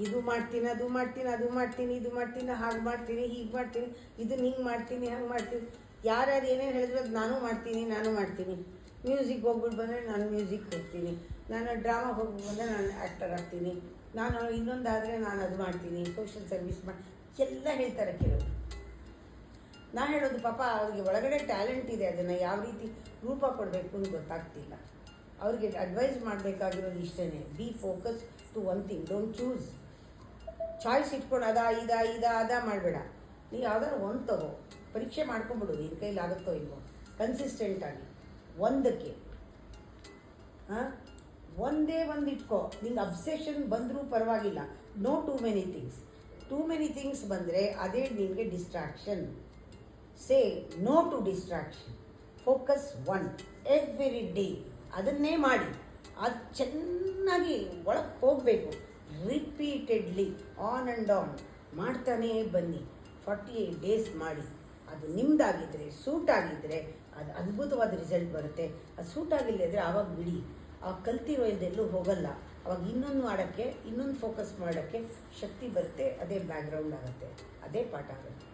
ಇದು ಮಾಡ್ತೀನಿ ಅದು ಮಾಡ್ತೀನಿ ಅದು ಮಾಡ್ತೀನಿ ಇದು ಮಾಡ್ತೀನಿ ಹಾಗೆ ಮಾಡ್ತೀನಿ ಹೀಗೆ ಮಾಡ್ತೀನಿ ಇದನ್ನ ಹಿಂಗೆ ಮಾಡ್ತೀನಿ ಹಂಗೆ ಮಾಡ್ತೀನಿ. ಯಾರ್ಯಾರು ಏನೇನು ಹೇಳಿದ್ರು ಅದು ನಾನು ಮಾಡ್ತೀನಿ. ಮ್ಯೂಸಿಕ್ ಹೋಗ್ಬಿಟ್ಟು ಬಂದರೆ ನಾನು ಮ್ಯೂಸಿಕ್ ಹೋಗ್ತೀನಿ, ನಾನು ಡ್ರಾಮಾಗೆ ಹೋಗ್ಬಿಟ್ಟು ಬಂದರೆ ನಾನು ಆ್ಯಕ್ಟರ್ ಆಗ್ತೀನಿ, ನಾನು ಇನ್ನೊಂದಾದರೆ ನಾನು ಅದು ಮಾಡ್ತೀನಿ, ಸೋಷಿಯಲ್ ಸರ್ವಿಸ್ ಎಲ್ಲ ಹೇಳ್ತಾರೆ ಕೆಲವರು. ನಾ ಹೇಳೋದು ಪಾಪ ಅವ್ರಿಗೆ ಒಳಗಡೆ ಟ್ಯಾಲೆಂಟ್ ಇದೆ, ಅದನ್ನು ಯಾವ ರೀತಿ ರೂಪ ಕೊಡಬೇಕು ಅಂತ ಗೊತ್ತಾಗ್ತಿಲ್ಲ. ಅವ್ರಿಗೆ ಅಡ್ವೈಸ್ ಮಾಡಬೇಕಾಗಿರೋದು ಇಷ್ಟೇ, be focus to one thing, don't choose. Choice ಇಟ್ಕೊಂಡು ಅದ ಮಾಡಬೇಡ. ನೀವು ಯಾವ್ದಾದ್ರು ಒಂದು ತಗೋ, ಪರೀಕ್ಷೆ ಮಾಡ್ಕೊಂಬಿಡು, ನಿನ್ನ ಕೈಲಿ ಆಗುತ್ತೋ ಇಲ್ವೋ, ಕನ್ಸಿಸ್ಟೆಂಟಾಗಿ ಒಂದಕ್ಕೆ ಒಂದೇ ಒಂದು ಇಟ್ಕೋ. ನಿಂಗೆ ಅಬ್ಸೆಷನ್ ಬಂದರೂ ಪರವಾಗಿಲ್ಲ, ನೋ ಟೂ ಮೆನಿ ಥಿಂಗ್ಸ್ ಬಂದರೆ ಅದೇ ನಿನಗೆ distraction. Say no to distraction, focus one every day. ಅದನ್ನೇ ಮಾಡಿ, ಅದು ಚೆನ್ನಾಗಿ ಒಳಗೆ ಹೋಗಬೇಕು. ರಿಪೀಟೆಡ್ಲಿ ಆನ್ ಆ್ಯಂಡ್ ಆನ್ ಮಾಡ್ತಾನೇ ಬನ್ನಿ. 48 days ಮಾಡಿ. ಅದು ನಿಮ್ಮದಾಗಿದ್ದರೆ, ಸೂಟ್ ಆಗಿದ್ದರೆ ಅದು ಅದ್ಭುತವಾದ ರಿಸಲ್ಟ್ ಬರುತ್ತೆ. ಅದು ಸೂಟ್ ಆಗಿಲ್ಲದಿದ್ದರೆ ಆವಾಗ ಬಿಡಿ, ಆ ಕಲ್ತಿರೋ ಇದೆಲ್ಲೂ ಹೋಗಲ್ಲ. ಅವಾಗ ಇನ್ನೊಂದು ಮಾಡೋಕ್ಕೆ, ಇನ್ನೊಂದು ಫೋಕಸ್ ಮಾಡೋಕ್ಕೆ ಶಕ್ತಿ ಬರುತ್ತೆ. ಅದೇ ಬ್ಯಾಕ್ಗ್ರೌಂಡ್ ಆಗುತ್ತೆ, ಅದೇ ಪಾಠ ಆಗುತ್ತೆ.